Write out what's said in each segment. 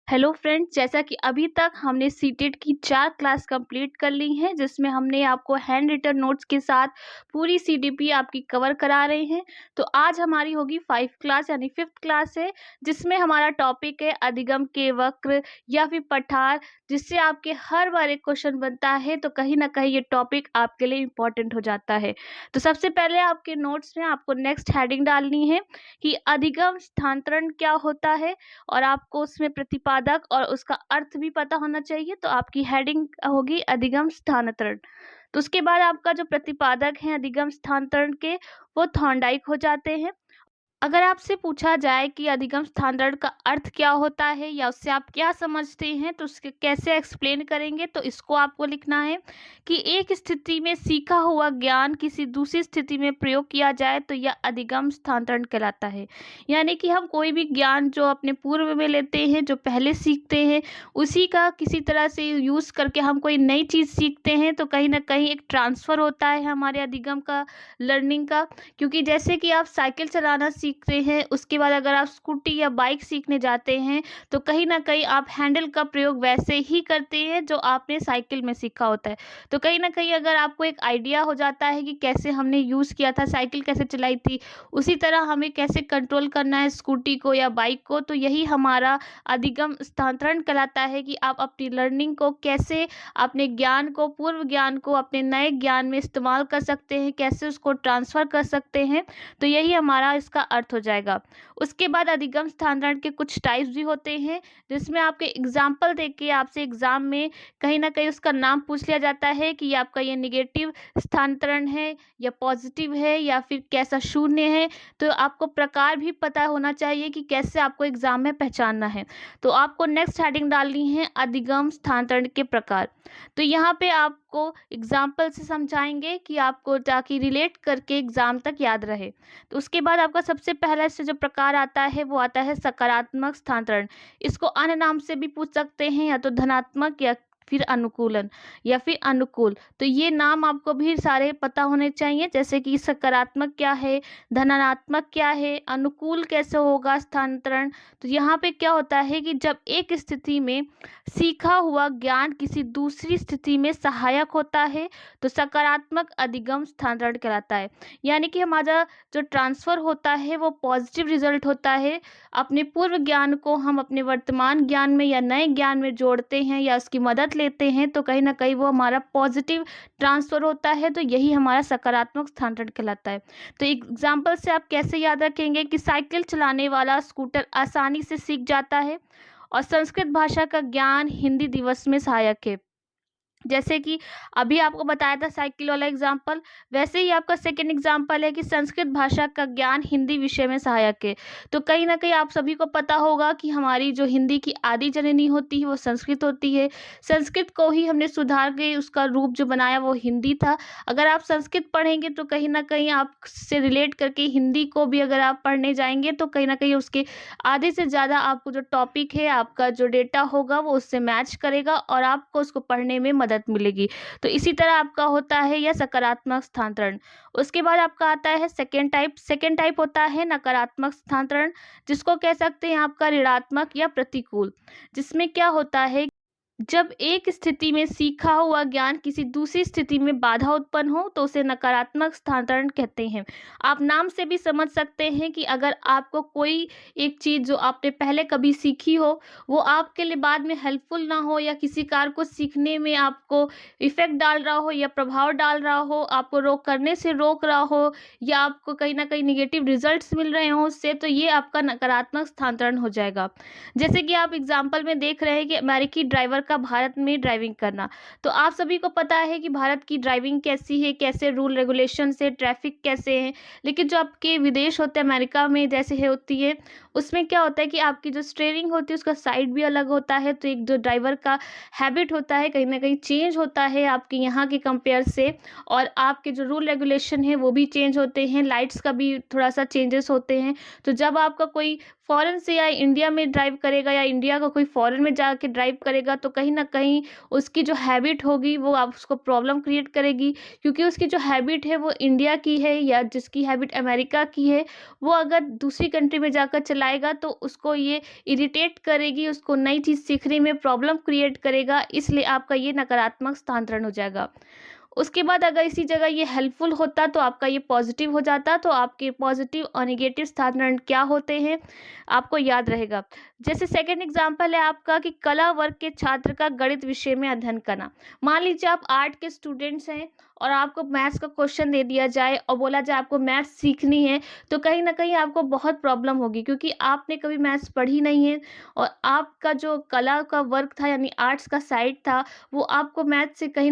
Hello friends, जैसा कि अभी तक हमने सीटेट की 4 क्लास कंप्लीट कर ली हैं, जिसमें हमने आपको हैंड रिटन नोट्स के साथ पूरी सीडीपी आपकी कवर करा रहे हैं। तो आज हमारी होगी 5 क्लास यानी 5th क्लास है, जिसमें हमारा टॉपिक है अधिगम के वक्र या फिर पठार, जिससे आपके हर बार एक क्वेश्चन बनता है। तो कहीं ना कहीं ये टॉपिक आपके लिए इम्पोर्टेंट हो जाता है। तो सबसे पहले आपके नोट्स में आपको नेक्स्ट हेडिंग डालनी है कि अधिगम स्थानांतरण क्या होता है, और आपको उसमें प्रतिपादक और उसका अर्थ भी पता होना चाहिए। तो आपकी हेडिंग होगी अधिगम स्थानांतरण। तो उसके बाद आपका जो प्रतिपादक है अधिगम स्थानांतरण के, वो थॉर्नडाइक हो जाते हैं। अगर आपसे पूछा जाए कि अधिगम स्थानांतरण का अर्थ क्या होता है या उससे आप क्या समझते हैं, तो उसके कैसे एक्सप्लेन करेंगे, तो इसको आपको लिखना है कि एक स्थिति में सीखा हुआ ज्ञान किसी दूसरी स्थिति में प्रयोग किया जाए तो यह अधिगम स्थानांतरण कहलाता है। यानी कि हम कोई भी ज्ञान जो अपने पूर्व में लेते हैं, जो पहले सीखते हैं, उसी का किसी तरह से यूज़ करके हम कोई नई चीज़ सीखते हैं, तो कहीं ना कहीं एक ट्रांसफ़र होता है हमारे अधिगम का, लर्निंग का। क्योंकि जैसे कि आप साइकिल चलाना सीखते हैं, उसके बाद अगर आप स्कूटी या बाइक सीखने जाते हैं, तो कहीं ना कहीं आप हैंडल का प्रयोग वैसे ही करते हैं जो आपने साइकिल में सीखा होता है। तो कहीं ना कहीं अगर आपको एक आइडिया हो जाता है कि कैसे हमने यूज़ किया था, साइकिल कैसे चलाई थी, उसी तरह हमें कैसे कंट्रोल करना है स्कूटी को या बाइक को, तो यही हमारा अधिगम स्थानांतरण कहलाता है कि आप अपनी लर्निंग को कैसे, अपने ज्ञान को, पूर्व ज्ञान को अपने नए ज्ञान में इस्तेमाल कर सकते हैं, कैसे उसको ट्रांसफ़र कर सकते हैं। तो यही हमारा इसका अर्थ हो जाएगा। उसके बाद अधिगम स्थानांतरण के कुछ टाइप्स भी होते हैं, जिसमें आपके एग्जाम्पल देख के आपसे एग्जाम में कहीं ना कहीं उसका नाम पूछ लिया जाता है कि आपका ये निगेटिव स्थानांतरण है या पॉजिटिव है या फिर कैसा शून्य है। तो आपको प्रकार भी पता होना चाहिए कि कैसे आपको एग्जाम में पहचानना है। तो आपको नेक्स्ट हेडिंग डालनी है अधिगम स्थानांतरण के प्रकार। तो यहाँ पे आपको एग्जाम्पल से समझाएंगे कि आपको, ताकि रिलेट करके एग्जाम तक याद रहे। तो उसके बाद आपका सबसे पहला इससे जो प्रकार आता है, वो आता है सकारात्मक स्थानांतरण। इसको अन्य नाम से भी पूछ सकते हैं, या तो धनात्मक या फिर अनुकूलन या फिर अनुकूल। तो ये नाम आपको भी सारे पता होने चाहिए, जैसे कि सकारात्मक क्या है, धनात्मक क्या है, अनुकूल कैसे होगा स्थानांतरण। तो यहाँ पे क्या होता है कि जब एक स्थिति में सीखा हुआ ज्ञान किसी दूसरी स्थिति में सहायक होता है, तो सकारात्मक अधिगम स्थानांतरण कहलाता है। यानी कि हमारा जो ट्रांसफ़र होता है वो पॉजिटिव रिजल्ट होता है। अपने पूर्व ज्ञान को हम अपने वर्तमान ज्ञान में या नए ज्ञान में जोड़ते हैं या उसकी मदद लेते हैं, तो कहीं ना कहीं वो हमारा पॉजिटिव ट्रांसफ़र होता है। तो यही हमारा सकारात्मक स्थानांतरण कहलाता है। तो एग्जाम्पल से आप कैसे याद रखेंगे कि साइकिल चलाने वाला स्कूटर आसानी से सीख जाता है, और संस्कृत भाषा का ज्ञान हिंदी दिवस में सहायक है। जैसे कि अभी आपको बताया था साइकिल वाला एग्जाम्पल, वैसे ही आपका सेकंड एग्जाम्पल है कि संस्कृत भाषा का ज्ञान हिंदी विषय में सहायक है। तो कहीं ना कहीं आप सभी को पता होगा कि हमारी जो हिंदी की आदि जननी होती है वो संस्कृत होती है। संस्कृत को ही हमने सुधार के उसका रूप जो बनाया वो हिंदी था। अगर आप संस्कृत पढ़ेंगे तो कहीं ना कहीं आप से रिलेट करके हिंदी को भी अगर आप पढ़ने जाएंगे, तो कहीं ना कहीं उसके आधे से ज़्यादा आपको जो टॉपिक है, आपका जो डेटा होगा, वो उससे मैच करेगा और आपको उसको पढ़ने में मदद मिलेगी। तो इसी तरह आपका होता है यह सकारात्मक स्थानांतरण। उसके बाद आपका आता है सेकेंड टाइप। सेकेंड टाइप होता है नकारात्मक स्थानांतरण, जिसको कह सकते हैं आपका ऋणात्मक या प्रतिकूल। जिसमें क्या होता है, जब एक स्थिति में सीखा हुआ ज्ञान किसी दूसरी स्थिति में बाधा उत्पन्न हो, तो उसे नकारात्मक स्थानांतरण कहते हैं। आप नाम से भी समझ सकते हैं कि अगर आपको कोई एक चीज़ जो आपने पहले कभी सीखी हो, वो आपके लिए बाद में हेल्पफुल ना हो, या किसी कार्य को सीखने में आपको इफेक्ट डाल रहा हो या प्रभाव डाल रहा हो, आपको रोक करने से रोक रहा हो, या आपको कहीं ना कहीं निगेटिव रिजल्ट्स मिल रहे हो उससे, तो ये आपका नकारात्मक स्थानांतरण हो जाएगा। जैसे कि आप एग्जाम्पल में देख रहे हैं कि अमेरिकी ड्राइवर का भारत में ड्राइविंग करना। तो आप सभी को पता है कि भारत की ड्राइविंग कैसी है, कैसे रूल रेगुलेशन से, ट्रैफिक कैसे हैं। लेकिन जो आपके विदेश होते हैं, अमेरिका में जैसे है होती है, उसमें क्या होता है कि आपकी जो स्टीयरिंग होती है उसका साइड भी अलग होता है। तो एक जो ड्राइवर का हैबिट होता है कहीं ना कहीं चेंज होता है आपके यहाँ के कंपेयर से, और आपके जो रूल रेगुलेशन है वो भी चेंज होते हैं, लाइट्स का भी थोड़ा सा चेंजेस होते हैं। तो जब आपका कोई फॉरेन से या इंडिया में ड्राइव करेगा या इंडिया का कोई फॉरेन में जाके ड्राइव करेगा तो कहीं न कहीं उसकी जो हैबिट होगी वो आप उसको प्रॉब्लम क्रिएट करेगी, क्योंकि उसकी जो हैबिट है वो इंडिया की है या जिसकी हैबिट अमेरिका की है, वो अगर दूसरी कंट्री में जाकर चलाएगा तो उसको ये इरिटेट करेगी, उसको नई चीज़ सीखने में प्रॉब्लम क्रिएट करेगा, इसलिए आपका ये नकारात्मक स्थानांतरण हो जाएगा। उसके बाद अगर इसी जगह ये हेल्पफुल होता तो आपका ये पॉजिटिव हो जाता, तो आपके पॉजिटिव और नेगेटिव स्थानांतरण क्या होते हैं आपको याद रहेगा। जैसे सेकंड एग्जांपल है आपका कि कला वर्ग के छात्र का गणित विषय में अध्ययन करना। मान लीजिए आप आर्ट के स्टूडेंट्स हैं और आपको मैथ्स का क्वेश्चन दे दिया जाए और बोला जाए आपको मैथ्स सीखनी है, तो कहीं ना कहीं आपको बहुत प्रॉब्लम होगी, क्योंकि आपने कभी मैथ्स पढ़ी नहीं है और आपका जो कला का वर्क था यानी आर्ट्स का साइड था वो आपको मैथ से कहीं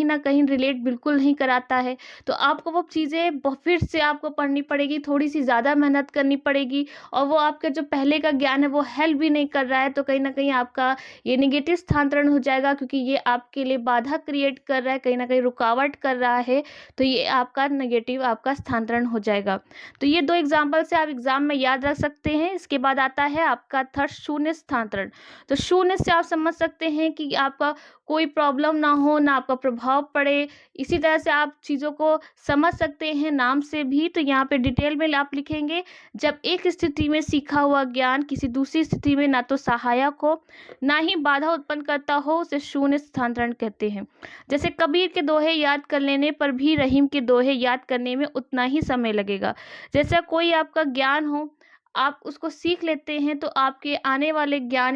ना कहीं रिलेट बिल्कुल नहीं कराता है। तो आपको वो चीज़ें फिर से आपको पढ़नी पड़ेगी, थोड़ी सी ज़्यादा मेहनत करनी पड़ेगी और वो आपका जो पहले का ज्ञान है वो हेल्प भी नहीं कर रहा है, तो कहीं ना कहीं आपका ये नेगेटिव स्थानांतरण हो जाएगा, क्योंकि ये आपके लिए बाधा क्रिएट कर रहा है, कहीं ना कहीं रुकावट कर रहा है, तो ये आपका नेगेटिव आपका स्थानांतरण हो जाएगा। तो ये दो एग्जाम्पल से आप एग्जाम में याद रख सकते हैं। इसके बाद आता है आपका थर्ड शून्य स्थानांतरण। तो शून्य से आप समझ सकते हैं कि आपका कोई प्रॉब्लम ना हो, ना आपका प्रभाव पड़े, इसी तरह से आप चीज़ों को समझ सकते हैं नाम से भी। तो यहाँ पे डिटेल में आप लिखेंगे, जब एक स्थिति में सीखा हुआ ज्ञान किसी दूसरी स्थिति में ना तो सहायक हो ना ही बाधा उत्पन्न करता हो, उसे शून्य स्थानांतरण कहते हैं। जैसे कबीर के दोहे याद कर लेने पर भी रहीम के दोहे याद करने में उतना ही समय लगेगा। जैसा कोई आपका ज्ञान हो, आप उसको सीख लेते हैं तो आपके आने वाले ज्ञान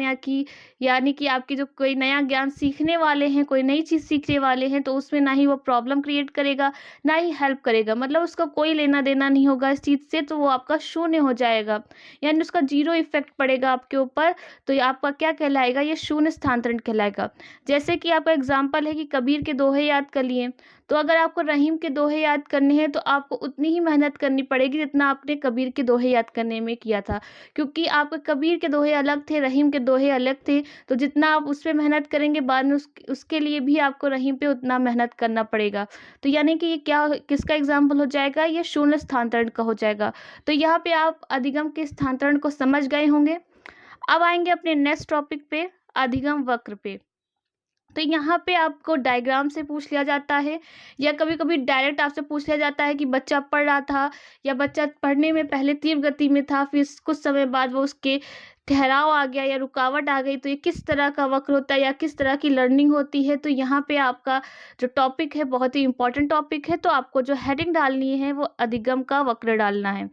यानी कि आपकी जो कोई नया ज्ञान सीखने वाले हैं, कोई नई चीज़ सीखने वाले हैं, तो उसमें ना ही वो प्रॉब्लम क्रिएट करेगा ना ही हेल्प करेगा, मतलब उसका कोई लेना देना नहीं होगा इस चीज़ से, तो वो आपका शून्य हो जाएगा, यानी उसका जीरो इफेक्ट पड़ेगा आपके ऊपर। तो ये आपका क्या कहलाएगा, ये शून्य स्थानांतरण कहलाएगा। जैसे कि आपका एग्जाम्पल है कि कबीर के दोहे याद कर लिए, तो अगर आपको रहीम के दोहे याद करने हैं तो आपको उतनी ही मेहनत करनी पड़ेगी जितना आपने कबीर के दोहे याद करने में किया था, क्योंकि आपके कबीर के दोहे अलग थे, रहीम के दोहे अलग थे। तो जितना आप उस पे मेहनत करेंगे बाद में उसके लिए भी आपको रहीम पे उतना मेहनत करना पड़ेगा। तो यानी कि ये क्या किसका एग्जाम्पल हो जाएगा, ये शून्य स्थानांतरण का हो जाएगा। तो यहाँ पे आप अधिगम के स्थानांतरण को समझ गए होंगे। अब आएंगे अपने नेक्स्ट टॉपिक पे, अधिगम वक्र पे। तो यहाँ पे आपको डायग्राम से पूछ लिया जाता है या कभी कभी डायरेक्ट आपसे पूछ लिया जाता है कि बच्चा पढ़ रहा था या बच्चा पढ़ने में पहले तीव्र गति में था, फिर कुछ समय बाद वो उसके ठहराव आ गया या रुकावट आ गई, तो ये किस तरह का वक्र होता है या किस तरह की लर्निंग होती है। तो यहाँ पे आपका जो टॉपिक है बहुत ही इंपॉर्टेंट टॉपिक है, तो आपको जो हेडिंग डालनी है वो अधिगम का वक्र डालना है।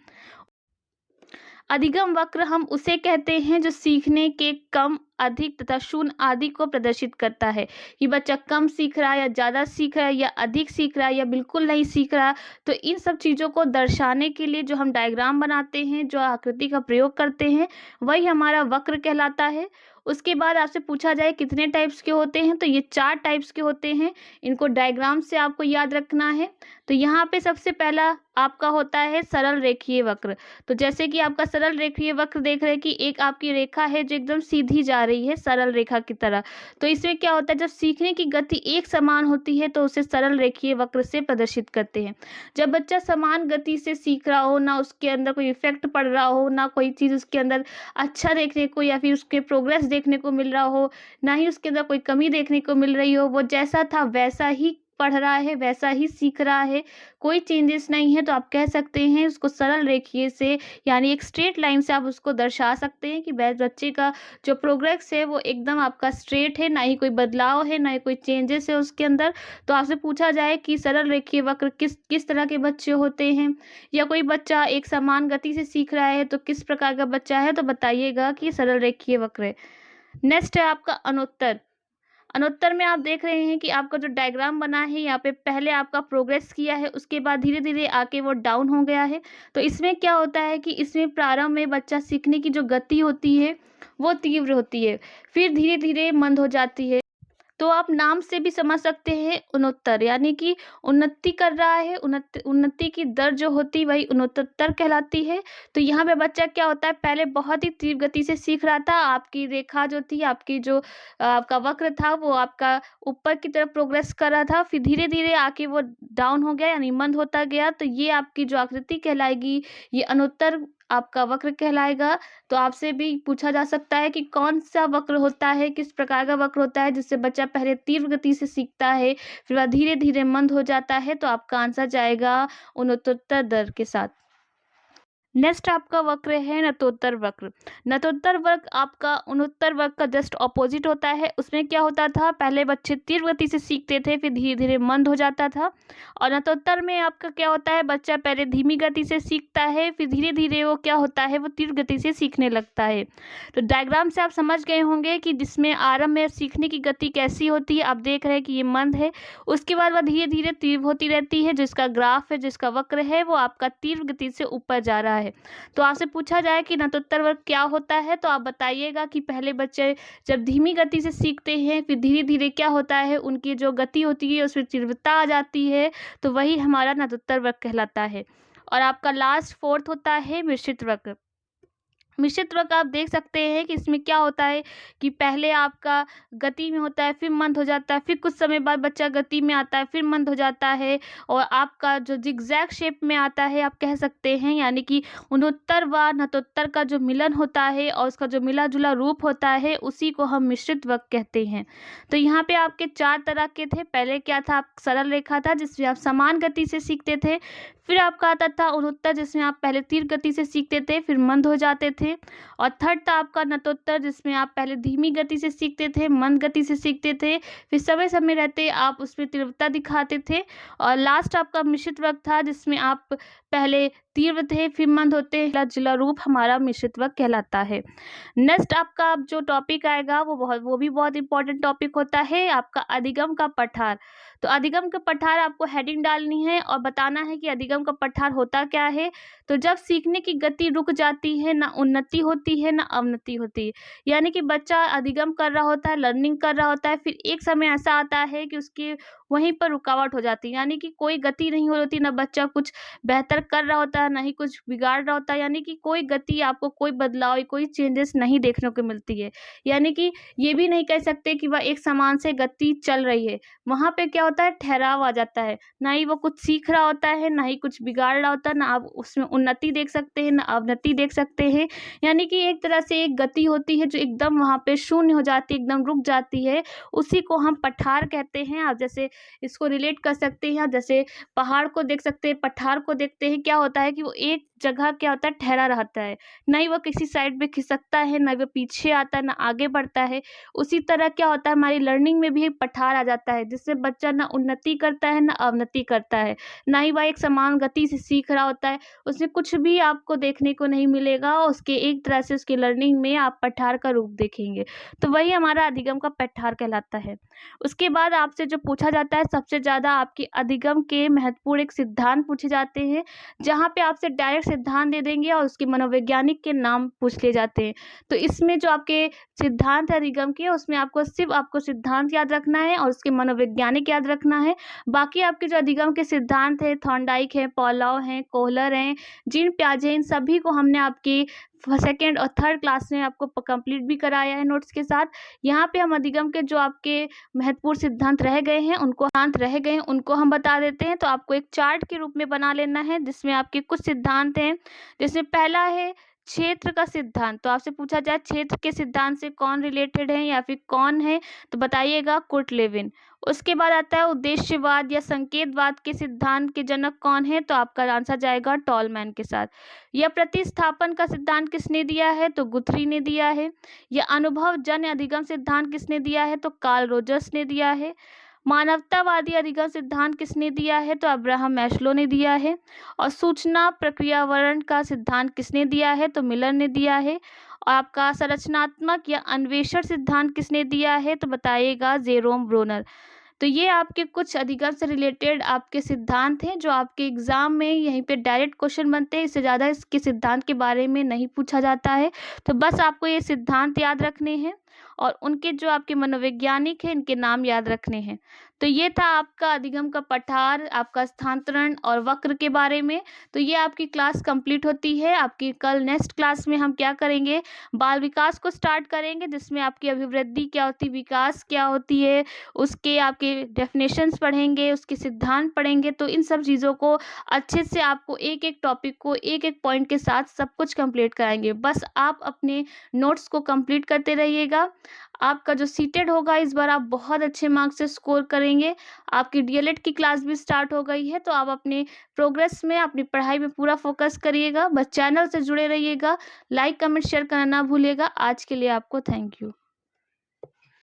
अधिगम वक्र हम उसे कहते हैं जो सीखने के कम, अधिक तथा शून्य आदि को प्रदर्शित करता है, कि बच्चा कम सीख रहा है या ज़्यादा सीख रहा है या अधिक सीख रहा है या बिल्कुल नहीं सीख रहा। तो इन सब चीज़ों को दर्शाने के लिए जो हम डायग्राम बनाते हैं, जो आकृति का प्रयोग करते हैं, वही हमारा वक्र कहलाता है। उसके बाद आपसे पूछा जाए कितने टाइप्स के होते हैं, तो ये 4 टाइप्स के होते हैं। इनको डायग्राम से आपको याद रखना है। तो यहाँ पे सबसे पहला आपका होता है सरल रेखीय वक्र। तो जैसे कि आपका सरल रेखीय वक्र देख रहे हैं कि एक आपकी रेखा है जो एकदम सीधी जा रही है सरल रेखा की तरह। तो इसमें क्या होता है, जब सीखने की गति एक समान होती है तो उसे सरल रेखीय वक्र से प्रदर्शित करते हैं। जब बच्चा समान गति से सीख रहा हो, ना उसके अंदर कोई इफेक्ट पड़ रहा हो, ना कोई चीज़ उसके अंदर अच्छा देखने को या फिर उसके प्रोग्रेस देखने को मिल रहा हो, ना ही उसके अंदर कोई कमी देखने को मिल रही हो, वो जैसा था वैसा ही पढ़ रहा है, वैसा ही सीख रहा है, कोई चेंजेस नहीं है, तो आप कह सकते हैं उसको सरल रेखीय से यानी एक स्ट्रेट लाइन से आप उसको दर्शा सकते हैं कि बच्चे का जो प्रोग्रेस है वो एकदम आपका स्ट्रेट है, ना ही कोई बदलाव है, ना ही कोई चेंजेस है उसके अंदर। तो आपसे पूछा जाए कि सरल रेखीय वक्र किस किस तरह के बच्चे होते हैं, या कोई बच्चा एक समान गति से सीख रहा है तो किस प्रकार का बच्चा है, तो बताइएगा कि सरल रेखीय वक्र है। नेक्स्ट है आपका अनुत्तर। अनुत्तर में आप देख रहे हैं कि आपका जो डायग्राम बना है यहाँ पे पहले आपका प्रोग्रेस किया है, उसके बाद धीरे धीरे आके वो डाउन हो गया है। तो इसमें क्या होता है कि इसमें प्रारंभ में बच्चा सीखने की जो गति होती है वो तीव्र होती है, फिर धीरे धीरे मंद हो जाती है। तो आप नाम से भी समझ सकते हैं उन्नतर, यानी कि उन्नति कर रहा है, उन्नति की दर जो होती वही उन्नतोत्तर कहलाती है। तो यहाँ पे बच्चा क्या होता है, पहले बहुत ही तीव्र गति से सीख रहा था, आपकी रेखा जो थी, आपकी जो आपका वक्र था वो आपका ऊपर की तरफ प्रोग्रेस कर रहा था, फिर धीरे धीरे आके वो डाउन हो गया यानी मंद होता गया। तो ये आपकी जो आकृति कहलाएगी ये अनुत्तर आपका वक्र कहलाएगा। तो आपसे भी पूछा जा सकता है कि कौन सा वक्र होता है, किस प्रकार का वक्र होता है जिससे बच्चा पहले तीव्र गति से सीखता है, फिर वह धीरे धीरे मंद हो जाता है। तो आपका आंसर जाएगा उत्तरोत्तर दर के साथ। नेक्स्ट आपका वक्र है नतोत्तर वक्र। नतोत्तर वक्र आपका उत्तर वक्र का जस्ट ऑपोजिट होता है। उसमें क्या होता था, पहले बच्चे तीव्र गति से सीखते थे, फिर धीरे धीरे मंद हो जाता था। और नतोत्तर में आपका क्या होता है, बच्चा पहले धीमी गति से सीखता है, फिर धीरे धीरे वो क्या होता है, वो तीव्र गति से सीखने लगता है। तो डायग्राम से आप समझ गए होंगे कि जिसमें आरंभ में सीखने की गति कैसी होती है। आप देख रहे हैं कि ये मंद है, उसके बाद वह धीरे धीरे तीव्र होती रहती है। जिसका ग्राफ है, जिसका वक्र है, वो आपका तीव्र गति से ऊपर जा रहा है। तो आपसे पूछा जाए कि नतोत्तर वक्र क्या होता है, तो आप बताइएगा कि पहले बच्चे जब धीमी गति से सीखते हैं, फिर धीरे धीरे क्या होता है, उनकी जो गति होती है उसमें तीव्रता आ जाती है। तो वही हमारा नतोत्तर वक्र कहलाता है। और आपका लास्ट फोर्थ होता है मिश्रित वक्र। मिश्रित वक्र आप देख सकते हैं कि इसमें क्या होता है कि पहले आपका गति में होता है, फिर मंद हो जाता है, फिर कुछ समय बाद बच्चा गति में आता है, फिर मंद हो जाता है, और आपका जो जिगजैग शेप में आता है आप कह सकते हैं। यानी कि उत्तर व नतोत्तर का जो मिलन होता है और उसका जो मिला जुला रूप होता है, उसी को हम मिश्रित वक्र कहते हैं। तो यहाँ पे आपके 4 तरह के थे। पहले क्या था, आप सरल रेखा था जिसमें आप समान गति से सीखते थे। फिर आपका आता था उत्तर, जिसमें आप पहले तीव्र गति से सीखते थे, फिर मंद हो जाते थे। और थर्ड था आपका नतोत्तर, जिसमें आप पहले धीमी गति से सीखते थे, मंद गति से सीखते थे, फिर समय समय रहते आप उसमें तीव्रता दिखाते थे। और लास्ट आपका मिश्रित वक्र था, जिसमें आप पहले तीव्र थे, फिर मंद होते। जिला रूप हमारा मिश्रित वक्र कहलाता है। नेक्स्ट आपका जो टॉपिक आएगा वो भी बहुत इंपॉर्टेंट टॉपिक होता है, आपका अधिगम का पठार। तो अधिगम का पठार आपको हेडिंग डालनी है और बताना है कि अधिगम का पठार होता क्या है। तो जब सीखने की गति रुक जाती है, ना उन्नति होती है ना अवनति होती है। यानी कि बच्चा अधिगम कर रहा होता है, लर्निंग कर रहा होता है, फिर एक समय ऐसा आता है कि उसके वहीं पर रुकावट हो जाती है। यानी कि कोई गति नहीं हो रही, ना बच्चा कुछ बेहतर कर रहा होता है, ना ही कुछ बिगाड़ रहा होता है। यानी कि कोई गति, आपको कोई बदलाव, कोई चेंजेस नहीं देखने को मिलती है। यानी कि ये भी नहीं कह सकते कि वह एक समान से गति चल रही है। वहाँ पे क्या होता है, ठहराव आ जाता है। ना ही वो कुछ सीख रहा होता है, ना ही कुछ बिगाड़ रहा होता है, ना आप उसमें उन्नति देख सकते हैं, ना अवनति देख सकते हैं। यानी कि एक तरह से एक गति होती है जो एकदम वहाँ पे शून्य हो जाती है, एकदम रुक जाती है। उसी को हम पठार कहते हैं। आप जैसे इसको रिलेट कर सकते हैं, जैसे पहाड़ को देख सकते हैं, पठार को देखते हैं। क्या होता है कि वो एक जगह क्या होता है, ठहरा रहता है। ना ही वो किसी साइड पे खिसकता है, ना वो पीछे आता है, ना आगे बढ़ता है। उसी तरह क्या होता है, हमारी लर्निंग में भी एक पठार आ जाता है, जिससे बच्चा ना उन्नति करता है ना अवनति करता है। ना ही वह एक समान गति से सीख रहा होता है, उसमें कुछ भी आपको देखने को नहीं मिलेगा। उसके एक तरह से उसकी लर्निंग में आप पठार का रूप देखेंगे। तो वही हमारा अधिगम का पठार कहलाता है। उसके बाद आपसे जो पूछा जाता है, सबसे ज़्यादा आपके अधिगम के महत्वपूर्ण एक सिद्धांत पूछे जाते हैं, जहाँ पे आपसे डायरेक्ट सिद्धांत दे देंगे और उसके मनोवैज्ञानिक के नाम पूछ लिए जाते हैं। तो इसमें जो आपके सिद्धांत है अधिगम के, उसमें सिर्फ आपको सिद्धांत याद रखना है और उसके मनोवैज्ञानिक याद रखना है। बाकी आपके जो अधिगम के सिद्धांत है, थॉर्नडाइक है, पॉलाव हैं, कोहलर हैं, जीन पियाजे, इन सभी को हमने आपकी सेकेंड और थर्ड क्लास में आपको कंप्लीट भी कराया है नोट्स के साथ। यहाँ पे हम अधिगम के जो आपके महत्वपूर्ण सिद्धांत रह गए हैं उनको हम बता देते हैं। तो आपको एक चार्ट के रूप में बना लेना है, जिसमें आपके कुछ सिद्धांत हैं। जिसमें पहला है क्षेत्र का सिद्धांत। तो आपसे पूछा जाए क्षेत्र के सिद्धांत से कौन रिलेटेड है या फिर कौन है, तो बताइएगा कुर्ट लेविन। उसके बाद आता है उद्देश्यवाद या संकेतवाद के सिद्धांत के जनक कौन है, तो आपका आंसर जाएगा टॉलमैन के साथ। यह प्रतिस्थापन का सिद्धांत किसने दिया है, तो गुथरी ने दिया है। यह अनुभव जन्य अधिगम सिद्धांत किसने दिया है, तो कार्ल रोजर्स ने दिया है। मानवतावादी अधिगम सिद्धांत किसने दिया है, तो अब्राहम मैस्लो ने दिया है। और सूचना प्रक्रियावरण का सिद्धांत किसने दिया है, तो मिलर ने दिया है। और आपका संरचनात्मक या अन्वेषण सिद्धांत किसने दिया है, तो बताइएगा जेरोम ब्रोनर। तो ये आपके कुछ अधिगम से रिलेटेड आपके सिद्धांत हैं, जो आपके एग्जाम में यहीं पे डायरेक्ट क्वेश्चन बनते हैं। इससे ज़्यादा इसके सिद्धांत के बारे में नहीं पूछा जाता है। तो बस आपको ये सिद्धांत याद रखने हैं। और उनके जो आपके मनोवैज्ञानिक हैं, इनके नाम याद रखने हैं। तो ये था आपका अधिगम का पठार, आपका स्थानांतरण और वक्र के बारे में। तो ये आपकी क्लास कंप्लीट होती है। आपकी कल नेक्स्ट क्लास में हम क्या करेंगे, बाल विकास को स्टार्ट करेंगे, जिसमें आपकी अभिवृद्धि क्या होती है, विकास क्या होती है, उसके आपके डेफिनेशंस पढ़ेंगे, उसके सिद्धांत पढ़ेंगे। तो इन सब चीज़ों को अच्छे से आपको एक एक टॉपिक को एक एक पॉइंट के साथ सब कुछ कंप्लीट कराएंगे। बस आप अपने नोट्स को कंप्लीट करते रहिएगा। आपका जो सीटेड होगा इस बार आप बहुत अच्छे मार्क्स से स्कोर करेंगे। आपकी डीएलएड की क्लास भी स्टार्ट हो गई है, तो आप अपने प्रोग्रेस में, अपनी पढ़ाई में पूरा फोकस करिएगा। बस चैनल से जुड़े रहिएगा। लाइक कमेंट शेयर करना ना भूलिएगा। आज के लिए आपको थैंक यू।